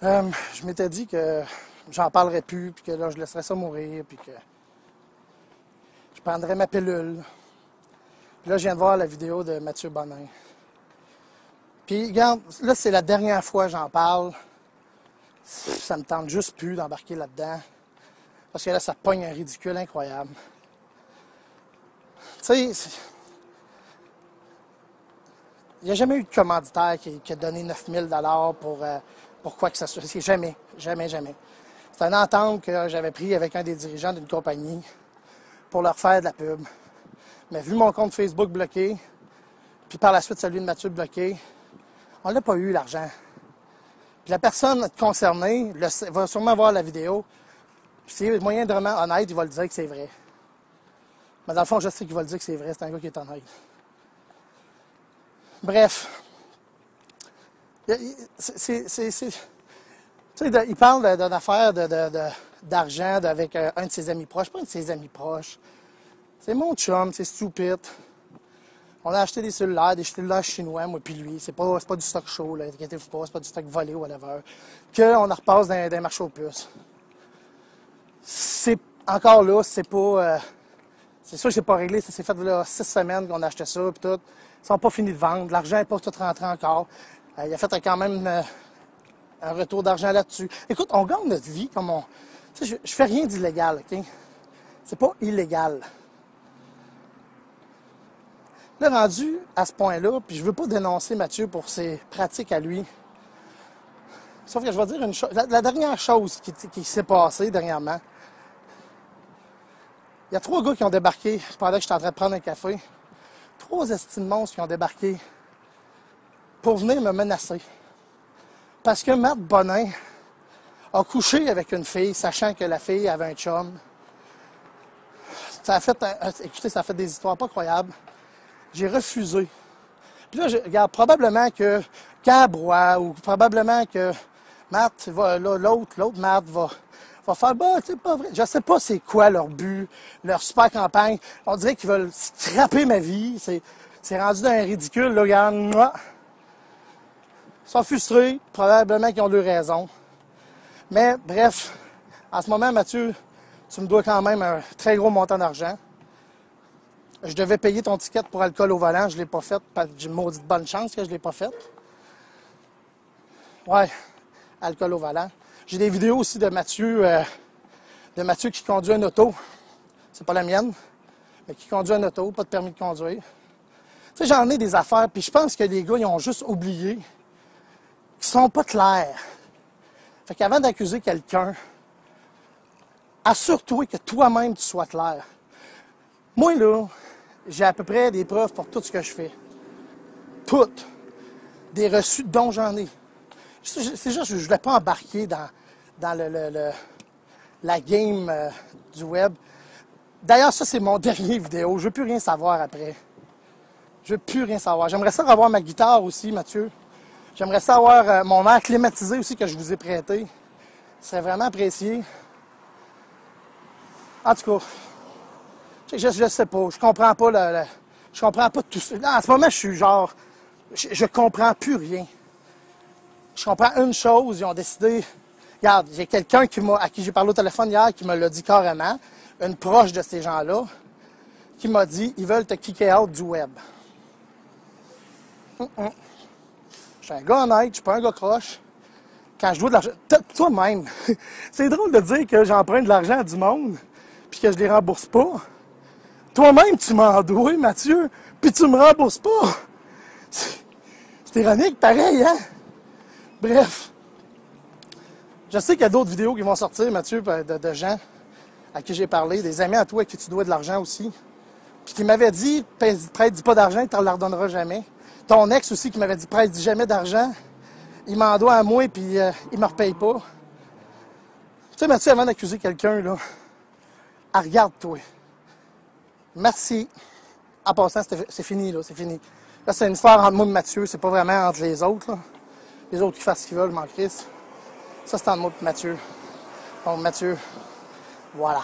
Je m'étais dit que j'en parlerais plus, puis que là, je laisserais ça mourir, puis que je prendrais ma pilule. Puis là, je viens de voir la vidéo de Mathieu Bonin. Puis, regarde, là, c'est la dernière fois que j'en parle. Ça me tente juste plus d'embarquer là-dedans. Parce que là, ça pogne un ridicule incroyable. Tu sais, il n'y a jamais eu de commanditaire qui a donné 9000 $ pour quoi que ce soit. C'est jamais, jamais, jamais. C'est une entente que j'avais prise avec un des dirigeants d'une compagnie pour leur faire de la pub. Mais vu mon compte Facebook bloqué, puis par la suite celui de Mathieu bloqué, on l'a pas eu, l'argent. Puis la personne concernée va sûrement voir la vidéo. Puis s'il est moindrement honnête, il va le dire que c'est vrai. Mais dans le fond, je sais qu'il va le dire que c'est vrai. C'est un gars qui est honnête. Bref. Il parle d'une affaire d'argent avec un de ses amis proches. Pas un de ses amis proches. C'est mon chum, c'est stupide. On a acheté des cellulaires chinois, moi puis lui. C'est pas du stock chaud, là, inquiétez-vous pas, c'est pas du stock volé ou whatever. Qu'on en repasse dans des marchés aux puces. C'est encore là, c'est pas. C'est sûr que c'est pas réglé, ça s'est fait là 6 semaines qu'on a acheté ça, puis tout. Ils sont pas finis de vendre, l'argent n'est pas tout rentré encore. Il a fait quand même un retour d'argent là-dessus. Écoute, on gagne notre vie comme on. Tu sais, je fais rien d'illégal, OK? C'est pas illégal. Là, rendu à ce point-là, puis je veux pas dénoncer Mathieu pour ses pratiques à lui. Sauf que je vais dire une chose. La dernière chose qui s'est passée dernièrement, il y a 3 gars qui ont débarqué pendant que j'étais en train de prendre un café. 3 estimes monstres qui ont débarqué pour venir me menacer. Parce que Matt Bonin a couché avec une fille, sachant que la fille avait un chum. Écoutez, ça a fait des histoires pas croyables. J'ai refusé. Puis là, regarde, probablement que Cabrois ou probablement que Matt, l'autre Matt va faire, bah, c'est pas vrai. Je sais pas c'est quoi leur but, leur super campagne. On dirait qu'ils veulent scraper ma vie. C'est rendu d'un ridicule, là, regarde. Moi. Ils sont frustrés, probablement qu'ils ont deux raisons. Mais bref, en ce moment, Mathieu, tu me dois quand même un très gros montant d'argent. Je devais payer ton ticket pour alcool au volant, je ne l'ai pas fait. J'ai une maudite bonne chance que je ne l'ai pas fait. Ouais, alcool au volant. J'ai des vidéos aussi de Mathieu qui conduit un auto. C'est pas la mienne, mais qui conduit un auto, pas de permis de conduire. Tu sais, j'en ai des affaires, puis je pense que les gars, ils ont juste oublié qu'ils sont pas clairs. Fait qu'avant d'accuser quelqu'un, assure-toi que toi-même, tu sois clair. Moi, là, j'ai à peu près des preuves pour tout ce que je fais. Toutes. Des reçus dont j'en ai. C'est juste que je ne voulais pas embarquer dans la game du web. D'ailleurs, ça, c'est mon dernier vidéo. Je ne veux plus rien savoir après. Je ne veux plus rien savoir. J'aimerais ça avoir ma guitare aussi, Mathieu. J'aimerais ça avoir mon air climatisé aussi que je vous ai prêté. Ce serait vraiment apprécié. En tout cas, je sais pas. Je comprends pas je comprends pas tout ça. En ce moment, je suis genre. Je comprends plus rien. Je comprends une chose, ils ont décidé. Regarde, j'ai quelqu'un à qui j'ai parlé au téléphone hier qui me l'a dit carrément, une proche de ces gens-là, qui m'a dit ils veulent te kicker out du web. Je suis un gars honnête, je suis pas un gars croche. Quand je dois de l'argent. Toi-même, c'est drôle de dire que j'emprunte de l'argent à du monde, puis que je les rembourse pas. Toi-même, tu m'en dois, Mathieu, puis tu me rembourses pas. C'est ironique, pareil, hein? Bref. Je sais qu'il y a d'autres vidéos qui vont sortir, Mathieu, de gens à qui j'ai parlé, des amis à toi à qui tu dois de l'argent aussi. Puis qui m'avaient dit, prête, dis pas d'argent, il ne te le redonnera jamais. Ton ex aussi qui m'avait dit, prête, dis jamais d'argent, il m'en doit à moi, puis il me repaye pas. Tu sais, Mathieu, avant d'accuser quelqu'un, là, regarde-toi. Merci. En passant, c'est fini, là, c'est fini. Là, c'est une histoire entre moi et Mathieu, c'est pas vraiment entre les autres, là. Les autres qui fassent ce qu'ils veulent, je m'en crisse. Ça, c'est entre moi et Mathieu. Bon, Mathieu, voilà.